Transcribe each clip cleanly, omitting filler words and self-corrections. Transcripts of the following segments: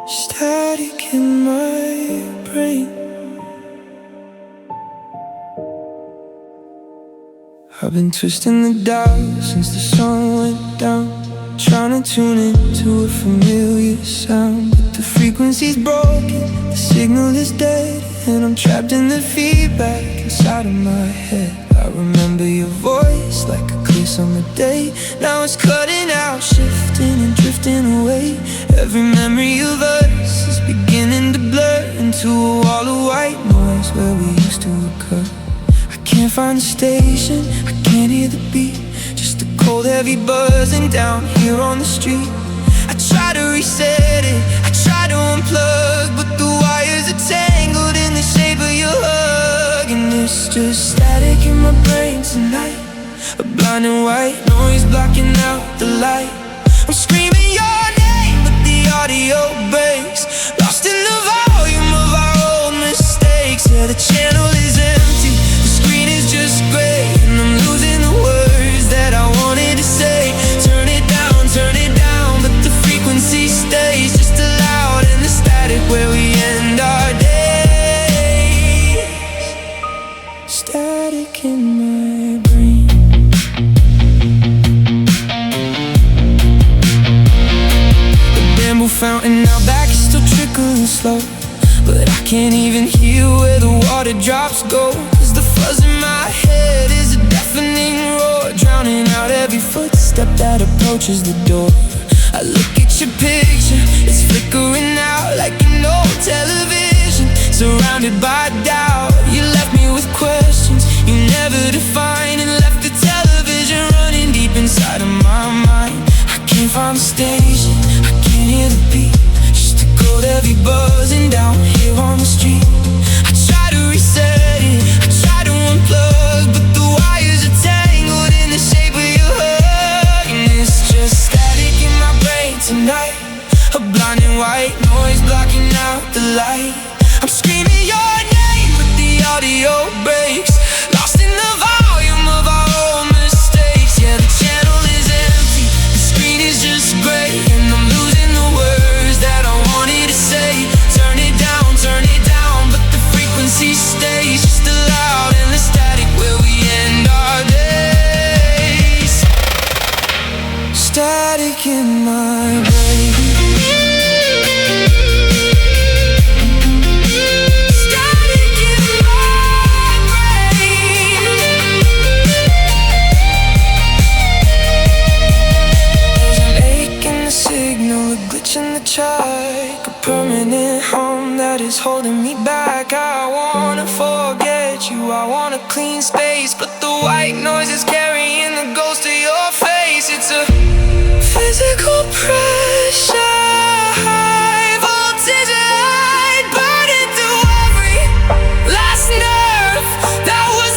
Static in my brain. I've been twisting the dial since the sun went down, trying to tune into a familiar sound. But the frequency's broken, the signal is dead, and I'm trapped in the feedback inside of my head. I remember your voice like a clear summer day. Now it's cutting out, shifting and drifting away. Every memory of us is beginning to blur into a wall of white noise where we used to occur. I can't find a station, I can't hear the beat, just a cold heavy buzzing down here on the street. I try to reset it, I try to unplug, but the wires are tangled in the shape of your hug. And it's just static in my brain tonight, a blinding white noise blocking out the light. I'm screaming your name, but the audio breaks, lost in the volume of our old mistakes. Yeah, the channel is empty, the screen is just gray, and I'm losing the words that I wanted to say. Turn it down, but the frequency stays just as loud in the static where we end our days. Static in my brain. The bamboo fountain out back is still trickling slow, but I can't even hear where the water drops go, 'cause the fuzz in my head is a deafening roar, drowning out every footstep that approaches the door. I look at your picture, it's flickering out like an old television, surrounded by doubt. You left me with questions you never defined, and left the television running deep inside of my mind. I can't find the station, I can't hear the beat, just a cold heavy buzzing down here on the street. I try to reset it, I try to unplug, but the wires are tangled in the shape of your hug. And it's just static in my brain tonight, a blinding white noise blocking out the light. I'm screaming your name, but the audio breaks, lost in the volume of our old mistakes. Yeah, the channel is empty, the screen is just gray, and I'm losing the words that I wanted to say. Turn it down, but the frequency stays just as loud in the static where we end our days. Static in my brain. Static in my brain. There's an ache in the signal, a glitch in the track, a permanent hum that is holding me back. I wanna forget you, I want a clean space, but the white noise is carrying the ghost of your face. It's a physical pressure, high voltage light burning through every last nerve that was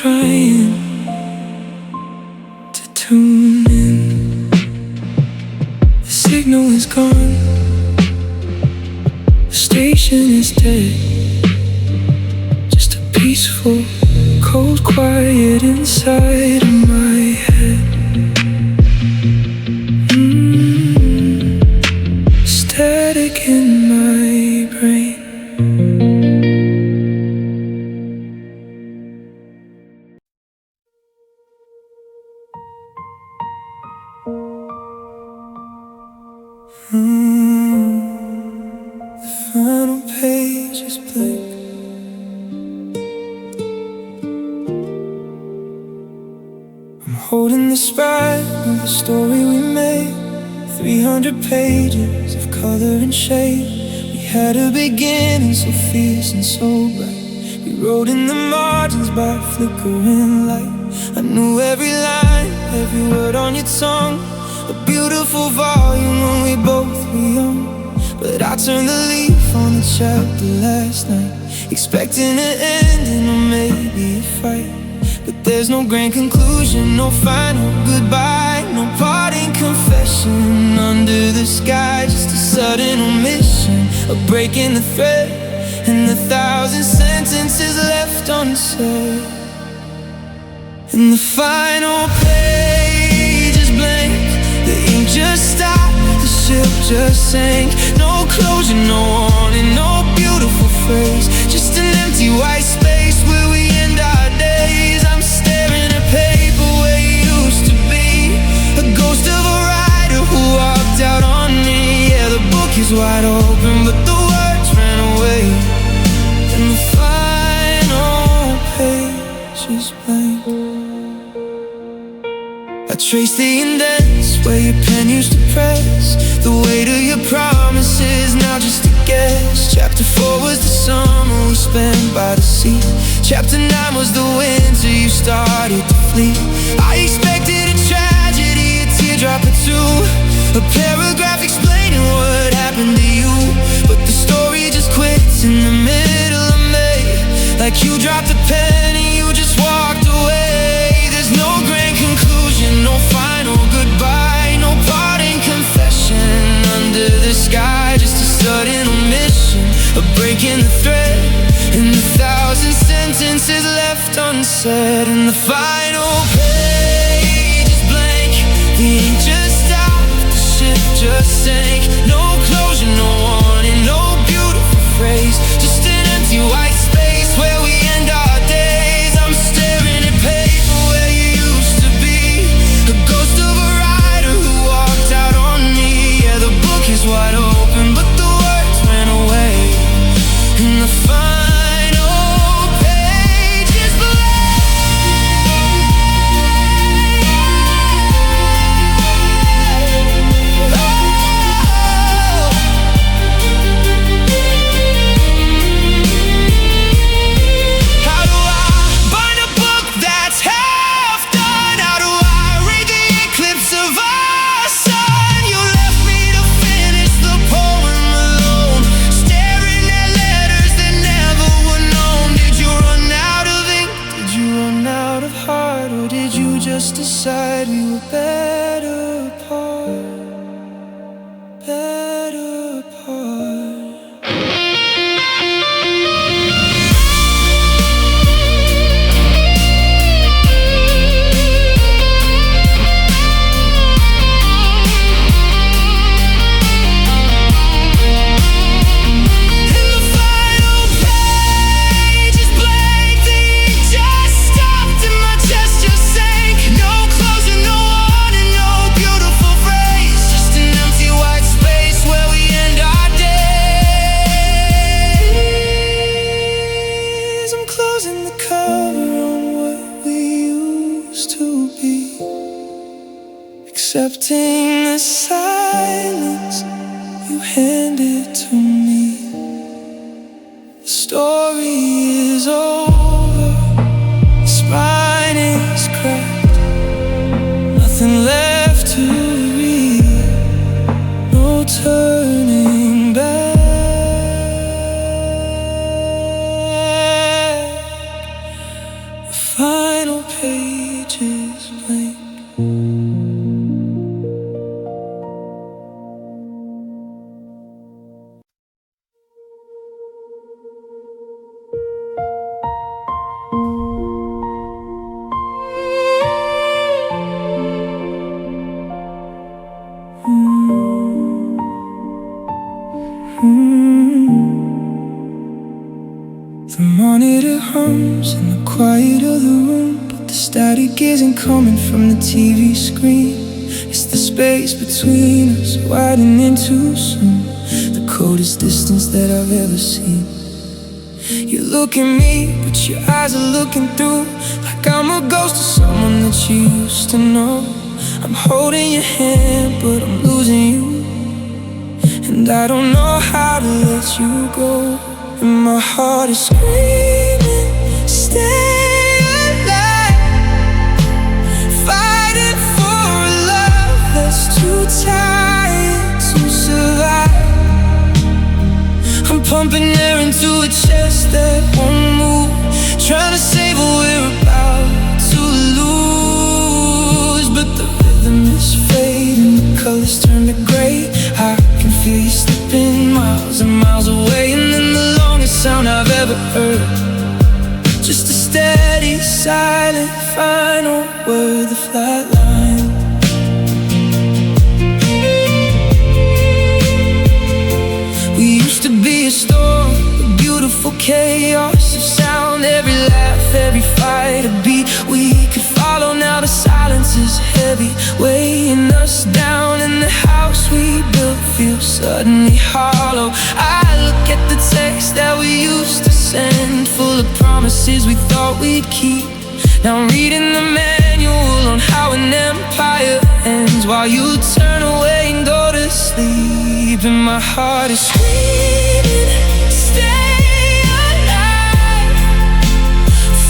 trying to tune in. The signal is gone, the station is dead, just a peaceful, cold quiet inside of my head. Static in my brain. The final page is blank. I'm holding the spark of a story we made, 300 pages of color and shade. We had a beginning so fierce and so bright. We wrote in the margins by a flickering light. I knew every line, every word on your tongue, a beautiful volume when we both were young. But I turned the leaf on the chapter last night, expecting an ending or maybe a fight. But there's no grand conclusion, no final goodbye, no parting confession under the sky. Just a sudden omission, a break in the thread, and 1,000 sentences left unsaid. And the final page is blank, the ink just stopped, the ship just sank. No closure, no warning, no beautiful phrase, just an empty white space where we end our days. I'm staring at paper where you used to be, a ghost of a writer who walked out on me. Yeah, the book is wide open, but the words ran away, and the final page is blank. I trace the indents where your pen used to press, the weight of your promises now just a guess. Chapter 4 was the summer we spent by the sea. Chapter 9 was the winter you started to flee. I expected a tragedy, a teardrop or two, a paragraph explaining what happened to you. But the story just quits in the middle of May, like you dropped the pen and you just walked away. There's no grand conclusion, no final goodbye, no parting confession under the sky. Just a sudden omission, a break in the thread, and 1,000 sentences left unsaid. And the final page is blank, the ink just stopped, the ship just sank. No closure, no warning, no beautiful phrase, just an empty white space where we end our days. I'm staring at paper where you used to be, a ghost of a writer who walked out on me. Yeah, the book is wide open, but the words ran away, and the final page is blank. How do I bind a book that's half done? How do I read the eclipse of our sun? You left me to finish the poem alone, staring at letters that never were known. Did you run out of ink? Did you run out of heart? Or did you just decide we were better apart? Better apart. And the final page is blank, the ink just stopped and my chest just sank. No closure, no warning, no beautiful phrase, just an empty white space where we end our days. I'm closing the cover on what we used to be, accepting the silence you handed to me. The story is over, the spine is cracked, nothing left to read, no turning back. The final page is blank. The monitor hums in the quiet of the room, but the static isn't coming from the TV screen. It's the space between us widening too soon, the coldest distance that I've ever seen. You look at me, but your eyes are looking through, like I'm a ghost of someone that you used to know. I'm holding your hand, but I'm losing you. And I don't know how to let you go. And my heart is screaming, stay alive, fighting for a love that's too tired to survive. I'm pumping air into a chest that won't move, trying to save what we're about to lose. But the rhythm is fading, the colors turn to gray. I can feel you slipping miles and miles away. And then the longest sound I've ever heard, just a steady, silent, final word, the flat line. We used to be a storm, a beautiful chaos of sound. Every laugh, every fight, a beat we could follow. Now the silence is heavy, weighing us down. And the house we built feels suddenly hollow. I look at the text that we used to send, full of promises we thought we'd keep. Now I'm reading the manual on how an empire ends, while you turn away and go to sleep. And my heart is screaming, stay alive,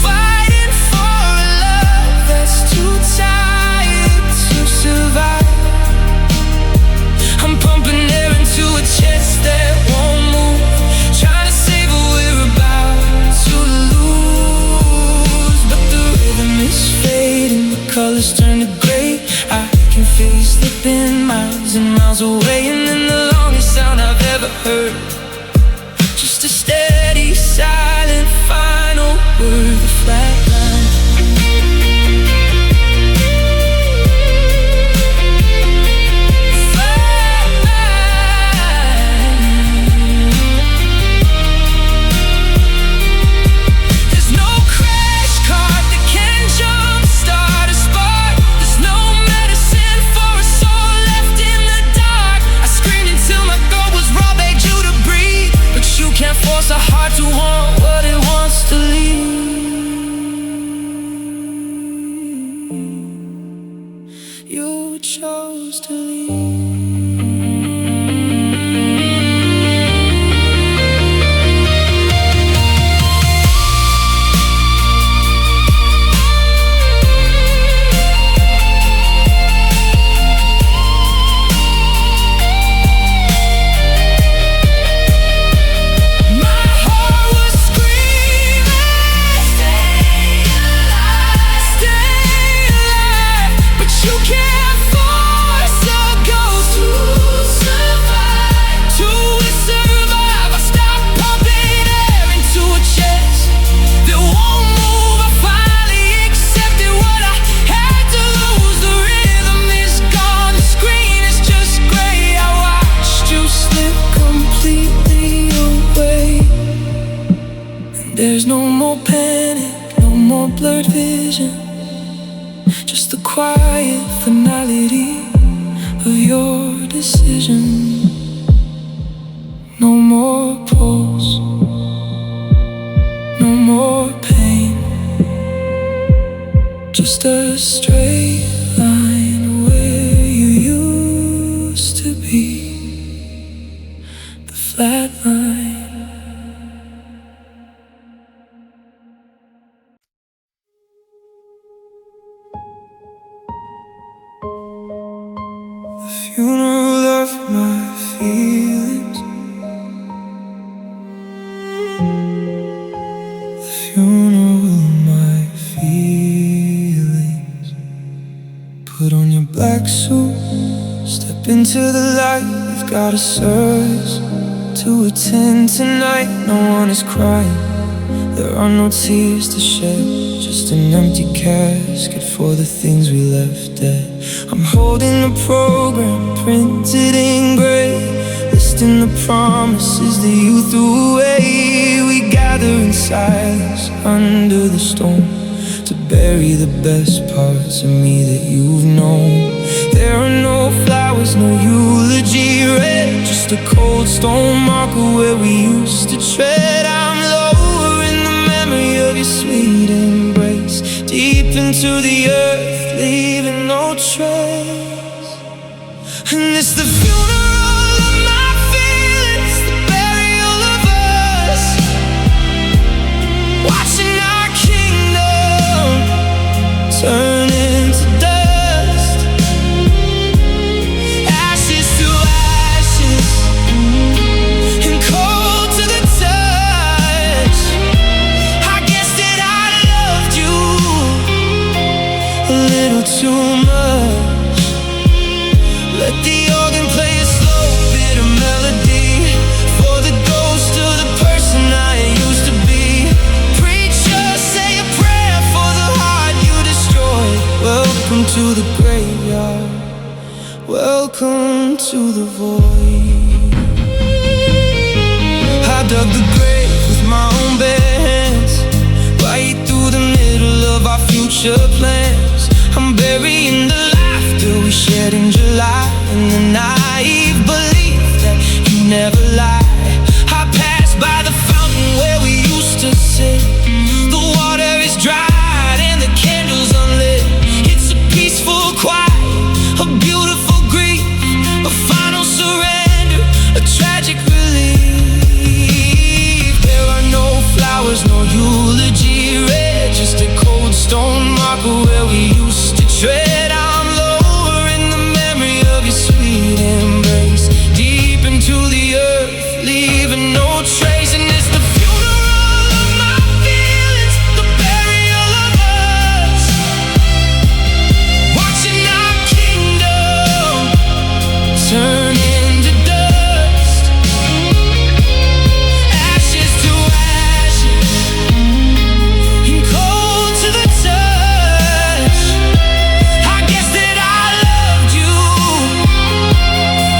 fighting for a love that's too tired to survive. I'm pumping air into a chest that won't move, trying to save what we're about to lose. But the rhythm is fading, the colors turn to gray. I can feel you slipping miles and miles away. And then the longest sound I've ever heard, just a steady, silent, final word, the flat line. There's no crash cart that can jumpstart a spark. There's no medicine for a soul left in the dark. I screamed until my throat was raw, begged you to breathe, but you can't force a heart to want what it wants to leave. You chose to leave. There's no more panic, no more blurred vision, just the quiet finality of your decision. No more pulse, no more pain, just a straight line where you used to be, the flat line. Funeral of my feelings, the funeral of my feelings. Put on your black suit, step into the light. We've got a service to attend tonight. No one is crying, there are no tears to shed, just an empty casket for the things we left dead. I'm holding a program printed in gray, listing the promises that you threw away. We gather in silence under the storm to bury the best parts of me that you've known. There are no flowers, no eulogy read, just a cold stone marker where we used to tread. I'm lower in the memory of your sweet embrace, deep into the earth, leaving no trace. And it's the funeral of my feelings, the burial of us, watching our kingdom turn into dust, ashes to ashes, and cold to the touch. I guess that I loved you a little too much. Let the organ play a slow bitter melody for the ghost of the person I used to be. Preacher, say a prayer for the heart you destroyed. Welcome to the graveyard, welcome to the void. I dug the grave with my own bare hands, right through the middle of our future plans. I'm burying the laughter we shared in July, and the naive belief that you never lie. I passed by the fountain where we used to sit. The water is dried and the candles unlit. It's a peaceful quiet, a beautiful grief, a final surrender, a tragic relief. There are no flowers, no eulogy read, just a cold stone marker where we used to tread. I'm lower in the memory of your sweet embrace, deep into the earth, leaving no trace. And it's the funeral of my feelings, the burial of us, watching our kingdom turn into dust, ashes to ashes, and cold to the touch. I guess that I loved you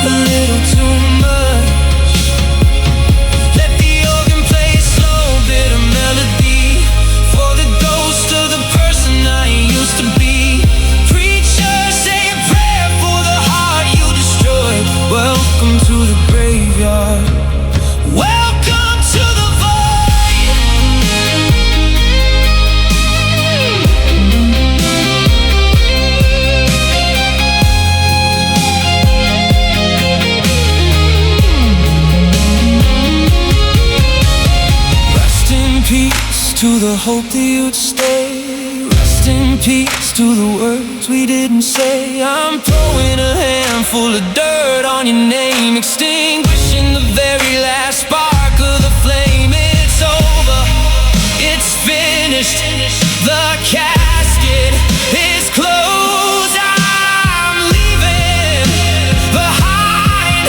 a little too much. Let the organ play a slow bitter melody for the ghost of the person I used to be. Preacher, say a prayer for the heart you destroyed. Welcome to the graveyard, welcome to the void. Rest in peace to the hope that you'd stay. Rest in peace to the words we didn't say. I'm throwing a handful of dirt on your name, extinguishing the very last spark of the flame. It's over, it's finished, the casket is closed. I'm leaving behind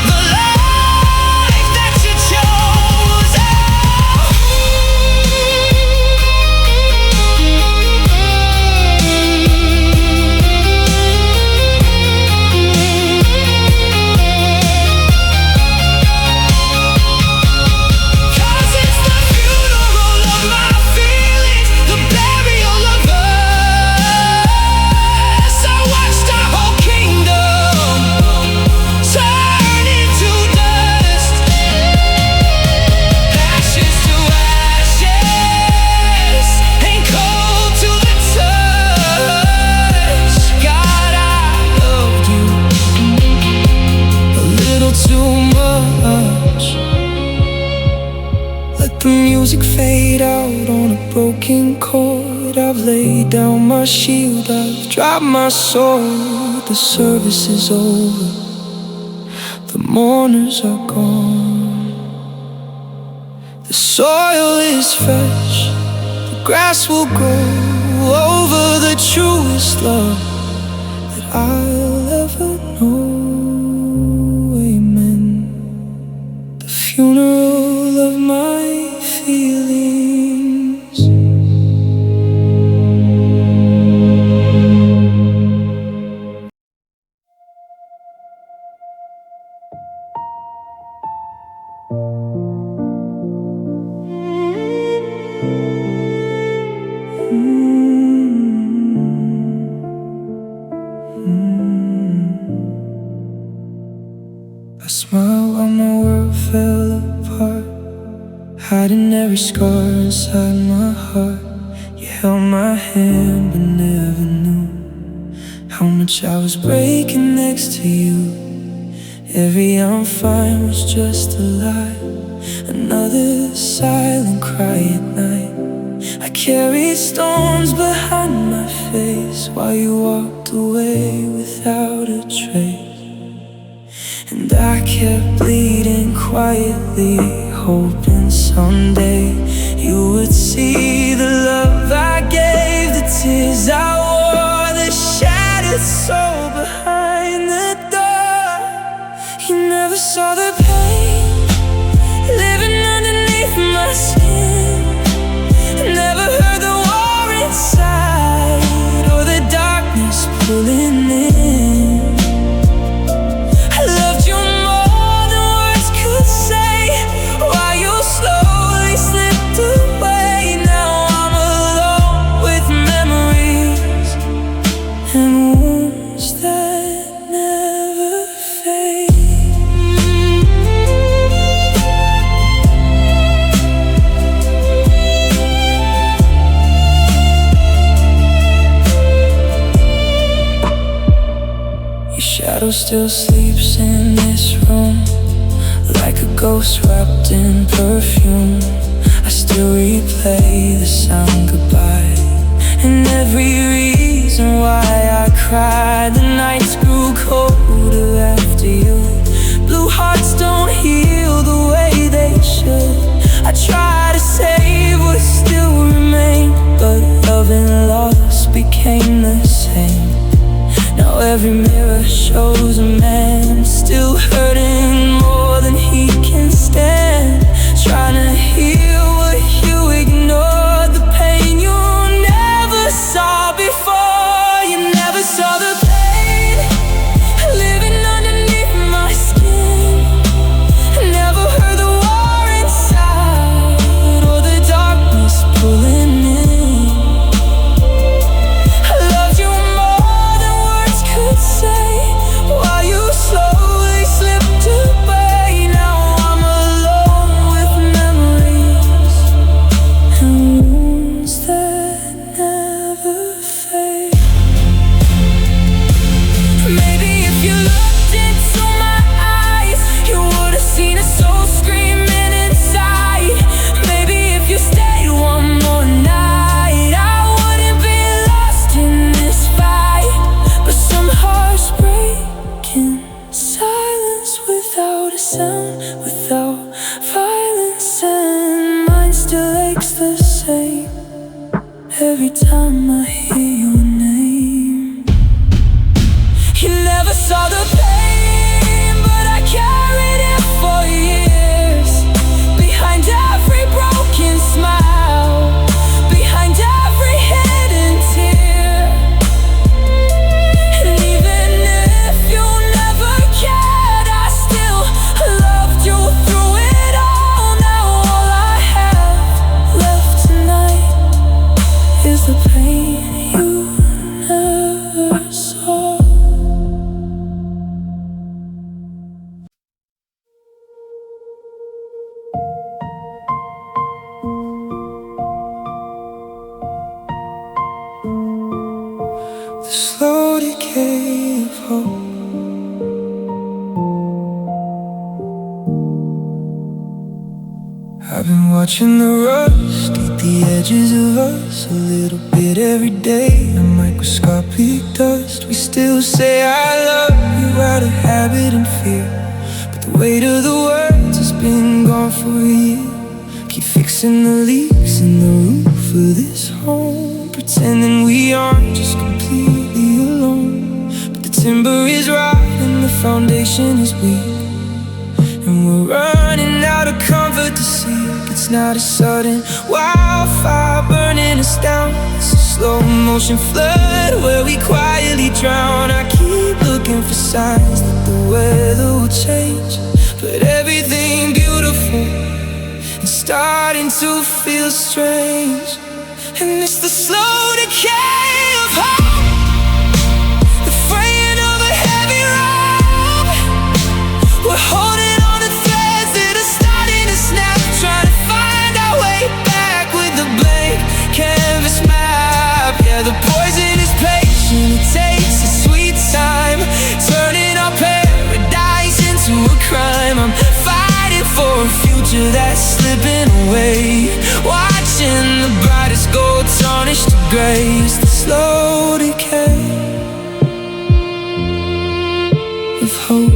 the life that you chose. Cause it's the funeral of my feelings, the burial of us. I watched our whole kingdom turn into dust, ashes to ashes, and cold to the touch. God, I loved you a little too much. Let the music fade out on a broken chord. I've laid down my shield, I've dropped my sword. The service is over, the mourners are gone. The soil is fresh, the grass will grow over the truest love that I'll ever know. Amen. The funeral of my feelings. I smiled when the world fell apart, hiding every scar inside my heart. You held my hand but never knew how much I was breaking next to you. Every I'm fine was just a lie, another silent cry at night. I carried storms behind my face while you walked away without a trace. And I kept bleeding quietly, hoping someday you would see the love I gave, the tears I wore, the shattered soul behind the door. You never saw the pain living underneath my skin, never heard the war inside or the darkness pulling in. I loved you more than words could say while you slowly slipped away. Now I'm alone with memories and wounds that never fade. Your shadow still sleeps in this room, like a ghost wrapped in perfume. I still replay the sound goodbye and every reason why I cried. The nights grew colder after you. Blue hearts don't heal the way they should. I try to save what still remained, but love and loss became the same. Now every mirror shows a man still hurting more than he can stand, trying to heal what you ignored, the pain you never saw before. You never saw the pain living underneath my skin, never heard the war inside or the darkness pulling in. I loved you more than words could say while you slowly slipped away. Now I'm alone with memories and wounds that never fade. Maybe if you looked into my eyes, you would have seen a soul screaming inside. Maybe if you stayed one more night, I wouldn't be lost in this fight. But some hearts break in silence without a sound, without violence, and mine still aches the same every time I hear your name. You never saw the pain, but I carried it for years. Behind every broken smile, behind every hidden tear. And even if you never cared, I still loved you through it all. Now all I have left tonight is the pain you never saw. The slow decay of hope, I've been watching the rust eat the edges of us a little bit every day. A microscopic dust. We still say I love you out of habit and fear, but the weight of the words has been gone for a year. Keep fixing the leaks in the roof of this home, pretending we aren't just completely alone. But the timber is right and the foundation is weak, and we're running out of comfort to seek. It's not a sudden wildfire burning us down, it's a slow motion flood where we quietly drown. I keep looking for signs that the weather will change, but everything beautiful is starting to feel strange. And it's the slow decay of hope, the fraying of a heavy rope. We're holding on to threads that are starting to snap, trying to find our way back with the blank canvas map. slipping away, watching the brightest gold tarnish to gray. It's the slow decay of hope.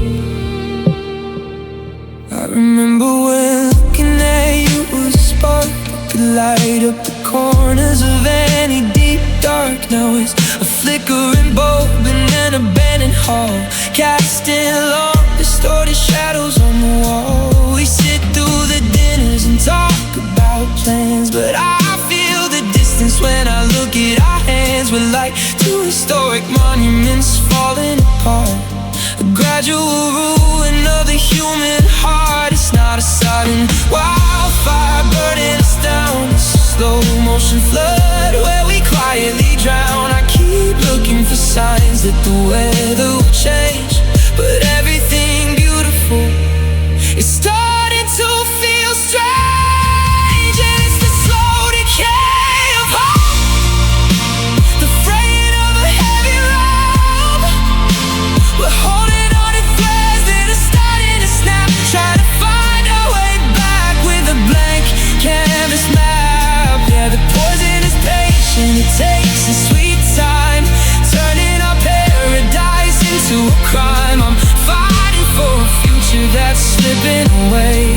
I remember when looking at you was a spark that could light up the corners of any deep dark. Now it's a flickering bulb in an abandoned hall, casting long distorted shadows on the wall. We sit through the dinners and talk about plans, but I feel the distance when I look at our hands. We're like two historic monuments falling apart, a gradual ruin of the human heart. It's not a sudden wildfire burning us down, it's a slow motion flood where we quietly drown. I keep looking for signs that the weather will change, but everything beautiful is starting to feel strange. And it's the slow decay of hope, the fraying of a heavy rope. We're holding on to threads that are starting to snap, trying to find our way back with a blank canvas map. Yeah, the poison is patient, it takes a sweet time, turning our paradise into a crime. I'm fighting for a future that's slipping away,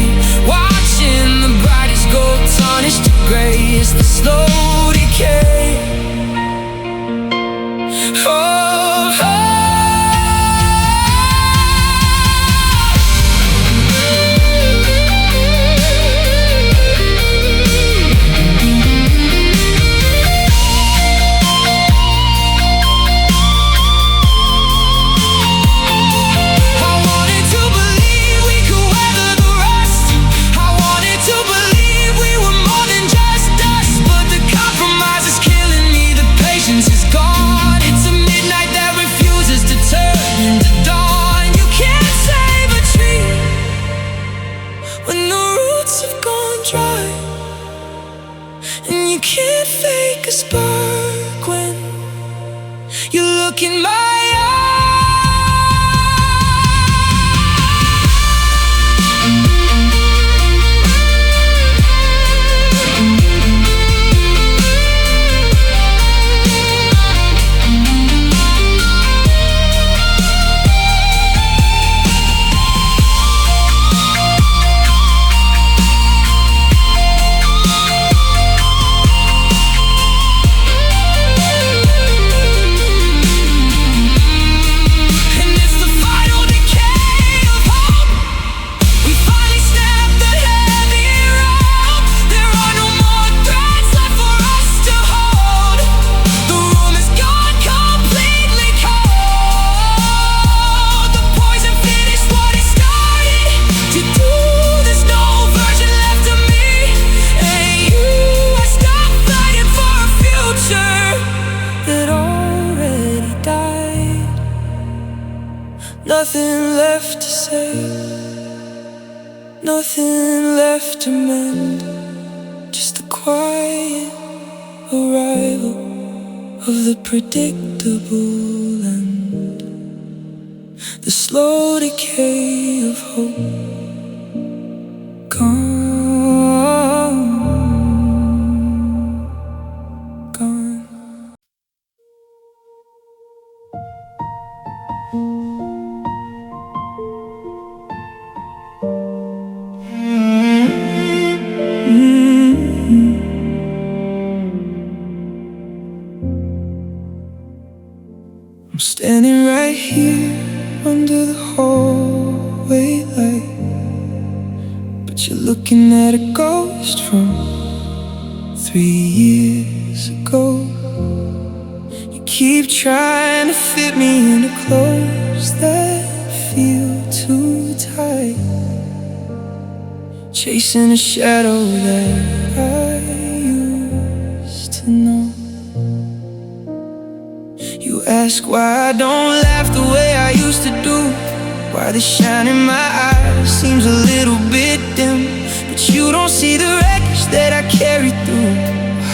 watching the brightest gold tarnish to gray. It's the slow decay. Oh, oh. You can't fake a spark when you look in my nothing left to say, nothing left to mend, just the quiet arrival of the predictable end, the slow decay of hope. Gone, gone. I'm standing right here under the hallway light, but you're looking at a ghost from 3 years ago. You keep trying to fit me into clothes that feel too tight, chasing a shadow that I used to know. You ask why I don't laugh the way I used to do, why the shine in my eyes seems a little bit dim, but you don't see the wreckage that I carried through,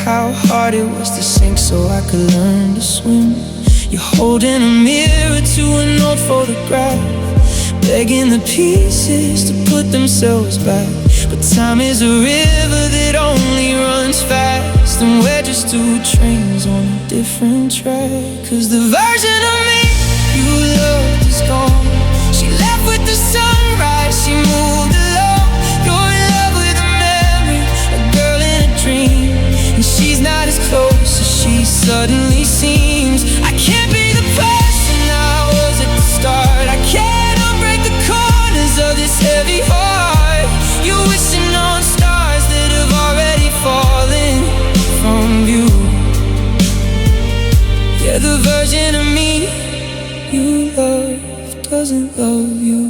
how hard it was to sink so I could learn to swim. You're holding a mirror to an old photograph, begging the pieces to put themselves back, but time is a river that only runs fast, and we're just two trains on a different track. 'Cause the version of me you loved is gone. She left with the sunrise, she moved along. You're in love with a memory, a girl in a dream, and she's not as close as she suddenly seems. I can't be the person I was at the start. I can't unbreak the corners of this heavy heart. You're wishing on stars that have already fallen from you. Yeah, the version of me you love doesn't love you.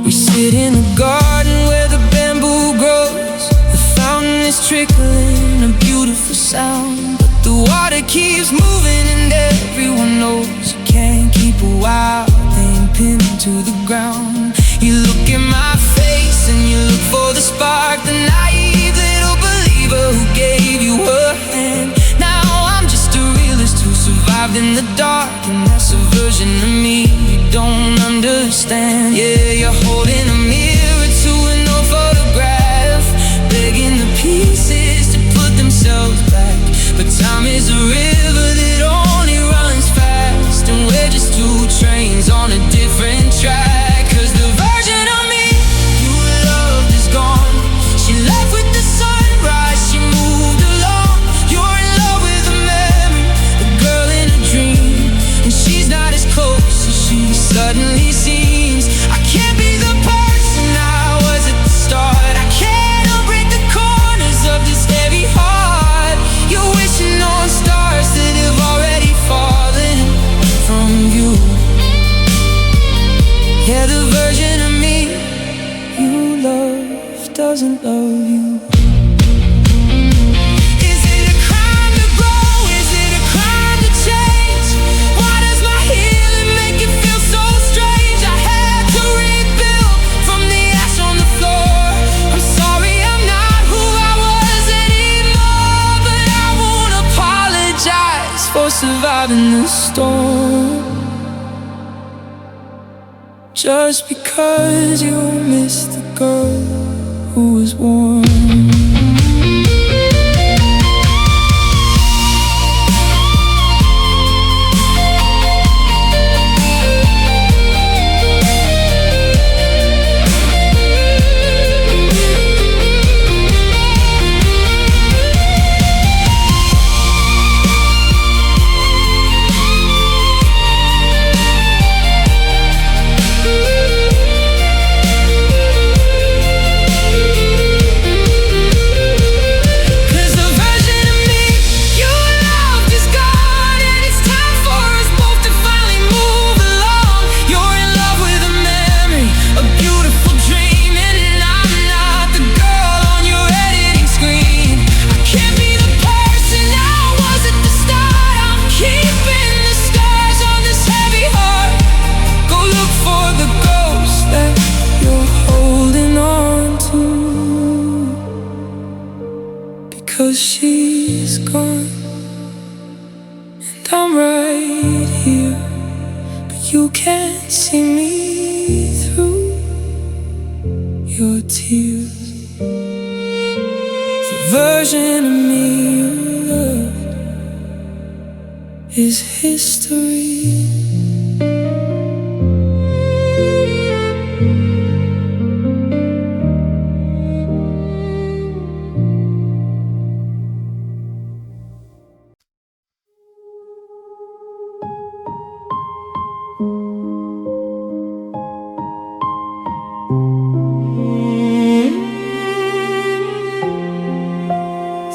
We sit in the garden where the bamboo grows. The fountain is trickling, a beautiful sound, but the water keeps moving and everyone knows you can't keep a wild thing pinned to the ground. You look in my face and you look for the spark, the naive little believer who gave you her hand. Now I'm just a realist who survived in the dark, and that's a version of me you don't understand. Yeah, you're holding a mirror to an old photograph, begging the pieces to put themselves back. But time is a river that only runs fast, and we're just two trains on a different track. 'Cause the version of me you loved is gone. She left with the sunrise, she moved along. You're in love with a memory, a girl in a dream, and she's not as close as she suddenly seems. I can't be the person I was at the start. I can't unbreak the corners of this heavy heart. You're wishing on stars that have already fallen from you. Yeah, the version of me you love doesn't love you. Is it a crime to grow? Is it a crime to change? Why does my healing make it feel so strange? I had to rebuild from the ash on the floor. I'm sorry I'm not who I was anymore, but I won't apologize for surviving the storm. Just because you missed the girl who was warm. Cause she's gone, and I'm right here, but you can't see me through your tears. The version of me you loved is history.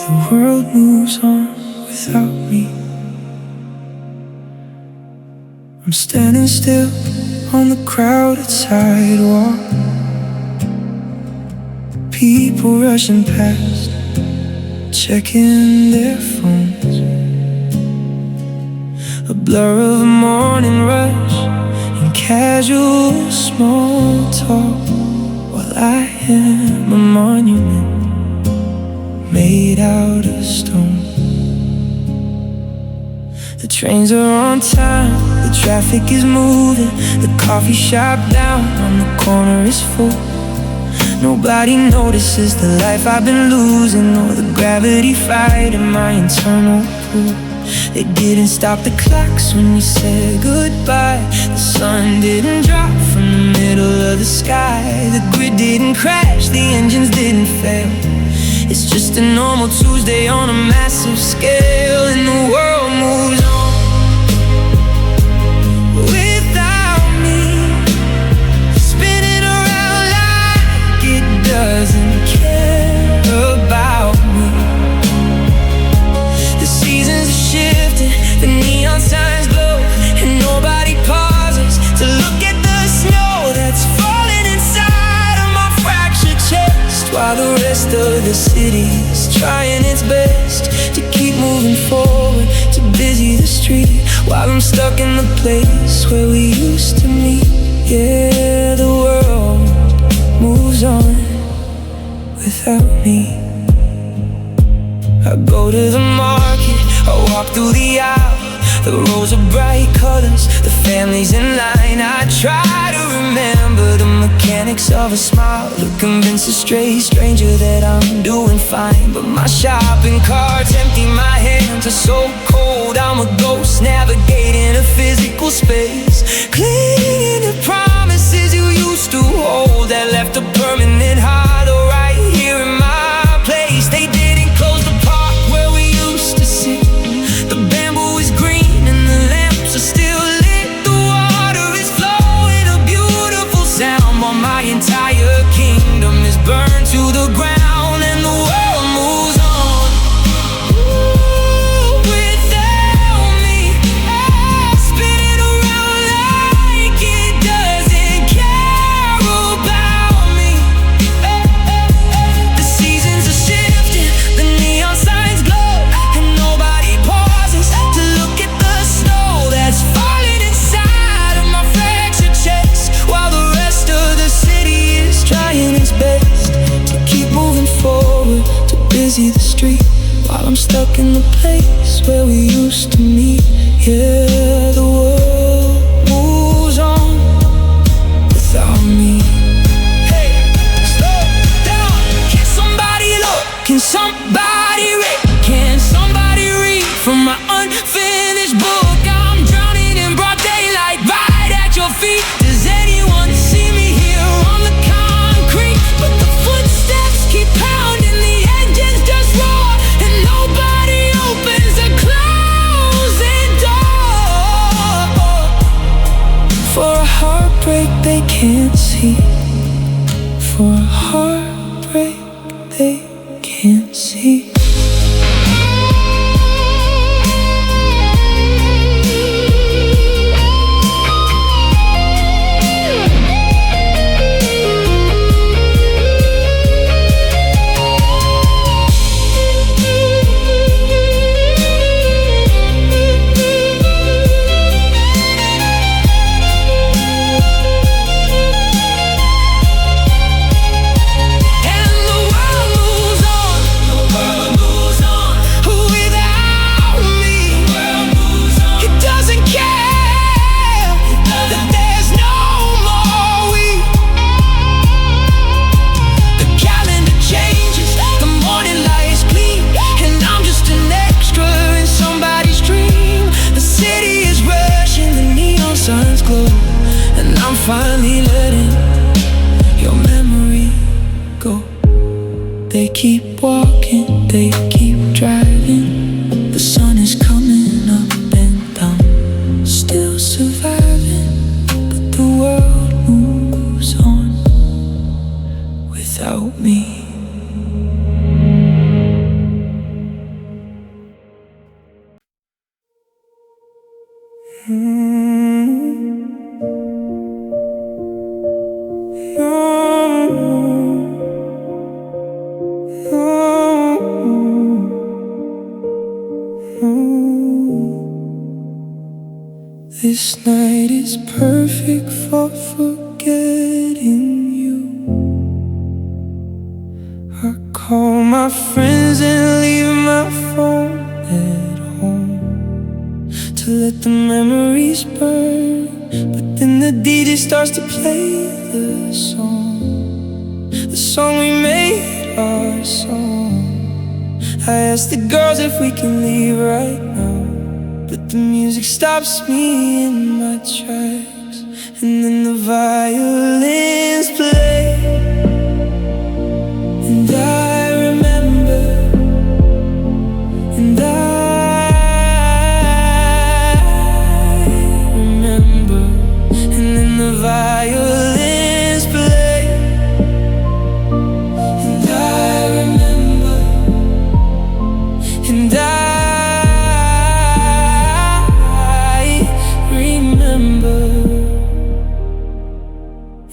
The world moves on without me. I'm standing still on the crowded sidewalk. People rushing past, checking their phones. A blur of a morning rush and casual small talk, while I am a monument made out of stone. The trains are on time, the traffic is moving, the coffee shop down on the corner is full. Nobody notices the life I've been losing, or the gravity fighting my internal pool. They didn't stop the clocks when we said goodbye. The sun didn't drop from the middle of the sky. The grid didn't crash, the engines didn't fail. It's just a normal Tuesday on a massive scale, and the world moves on without me, spinning around like it doesn't care about me. The seasons are shifting, the neon signs glow, and nobody pauses to look at the snow that's falling inside of my fractured chest, while the rest of the city's trying its best to keep moving forward, to busy the street, while I'm stuck in the place where we used to meet. Yeah, the world moves on without me. I go to the market, I walk through the aisle. The rows of bright colors, the families in line. I try to remember the mechanics of a smile, to convince a stray stranger that I'm doing fine. But my shopping cart's empty, my hands are so cold. I'm a ghost navigating a physical space, clinging to promises you used to hold, that left a permanent hollow right here in my place. They didn't close the park where we used to sit. The bamboo is green, still lit, the water is flowing, a beautiful sound, while my entire kingdom is burned to the ground, and the world moves on without me, spinning around like it doesn't care about me. The seasons are shifting, the neon signs glow, and nobody pauses to look at the snow that's falling inside of my fractured chest, while the rest of the city is trying its best to keep moving forward, to busy the street, while I'm stuck in the place where we used to meet. Yeah, the world moves on without me. Hey, slow down. Can somebody look? Can somebody read? Can somebody read from my unfinished book? I'm drowning in broad daylight right at your feet. Does anyone see me here on the concrete? But the footsteps keep pounding, the engines just roar, and nobody opens the closing door. For a heartbreak they can't see, for a heartbreak they can't see. Finally letting your memory go. They keep walking, they keep driving. The sun is coming up and down, still surviving, but the world moves on without me. This night is perfect for forgetting you. I call my friends and leave my phone at home to let the memories burn. But then the DJ starts to play the song. the song we made our song. I asked the girls if we can leave right now, but the music stops me in my tracks. And then the violins play, and I remember, and I remember. And then the violins play, and I remember, and I remember.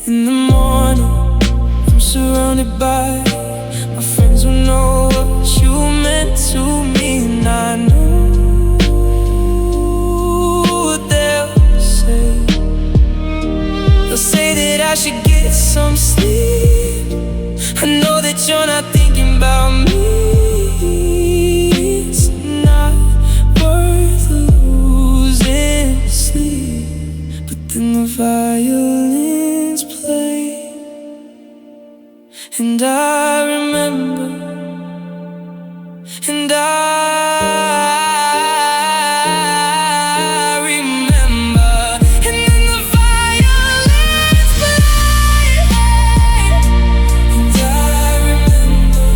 In the morning, I'm surrounded by my friends who know what you meant to me, and I know what they'll say. They'll say that I should get some sleep. I know that you're not thinking about me. It's not worth losing sleep. But then the violins play, and I remember, and I remember. And then the violins play, and I remember, and I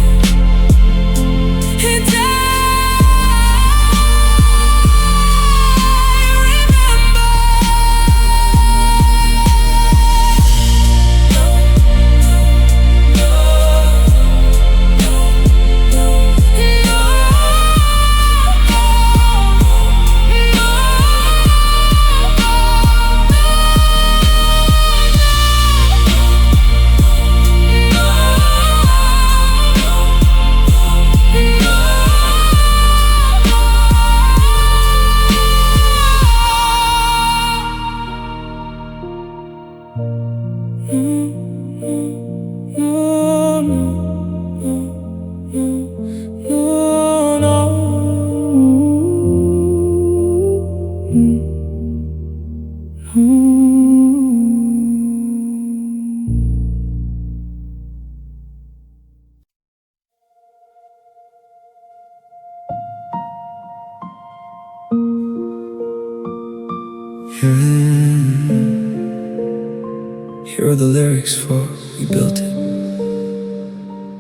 Here are the lyrics for We Built It,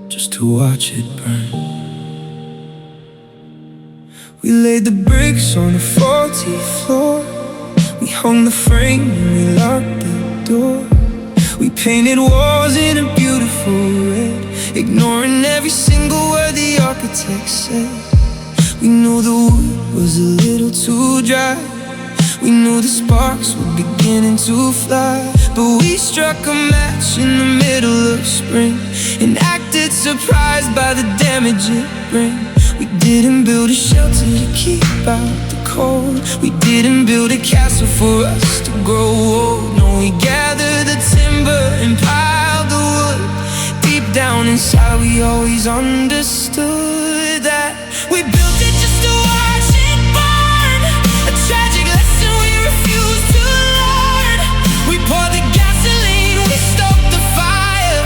just to watch it burn. We laid the bricks on the faulty floor, we hung the frame and we locked the door. We painted walls in a beautiful red, ignoring every single word the architect said. We knew the wood was a little too dry, we knew the sparks were beginning to fly. But we struck a match in the middle of spring and acted surprised by the damage it bring. We didn't build a shelter to keep out the cold, we didn't build a castle for us to grow old. No, we gathered the timber and piled the wood. Deep down inside we always understood that we built it just to watch it burn, a tragic lesson we refused to learn. We poured the gasoline, we stoked the fire,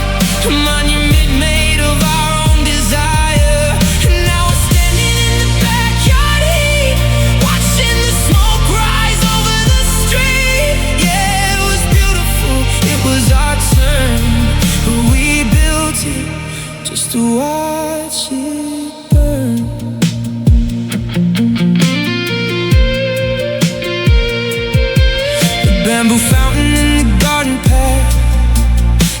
a monument made of our own desire. And now we're standing in the backyard heat, watching the smoke rise over the street. Yeah, it was beautiful, it was our turn, but we built it just to watch it burn. The bamboo fountain in the garden path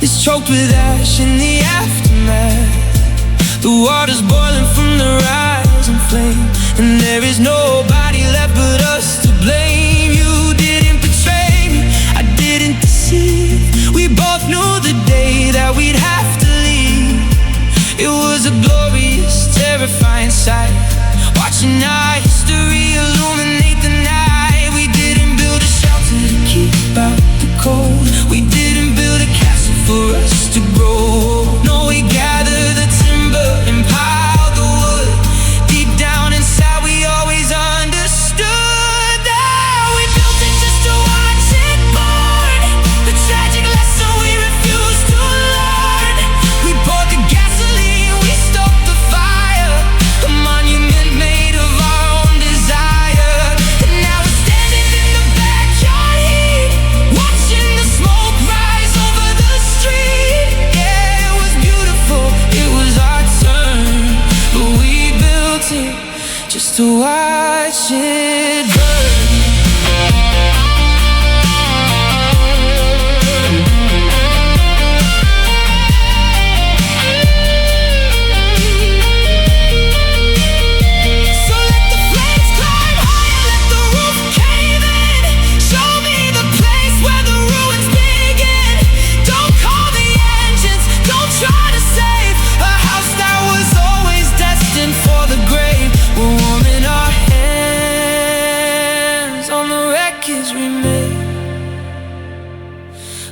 is choked with ash in the aftermath. The water's boiling from the rising flame, and there is nobody left but us to blame. You didn't betray me, I didn't deceive. We both knew the day that we'd have to leave. It was a glorious, terrifying sight, watching our history illuminate the night. We didn't build a shelter to keep out the cold, we didn't build a castle for us to grow. No, we gathered the timber and piled the wood. Deep down inside we always understood that we built it just to watch it burn, the tragic lesson we refused to learn. built it just to watch it burn.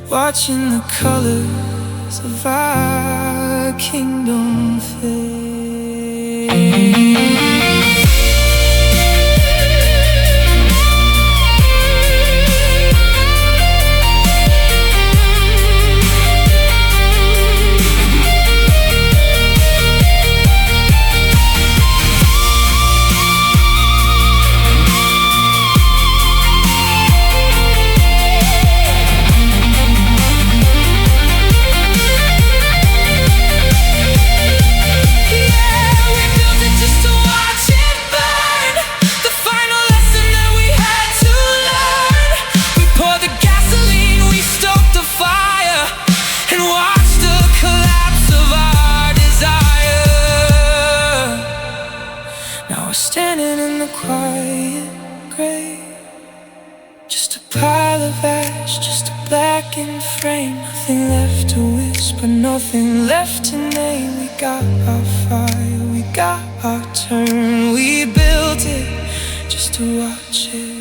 Watching the colors of our kingdom fade. Standing in the quiet grave, just a pile of ash, just a blackened frame. Nothing left to whisper, nothing left to name. We got our fire, we got our turn. We built it just to watch it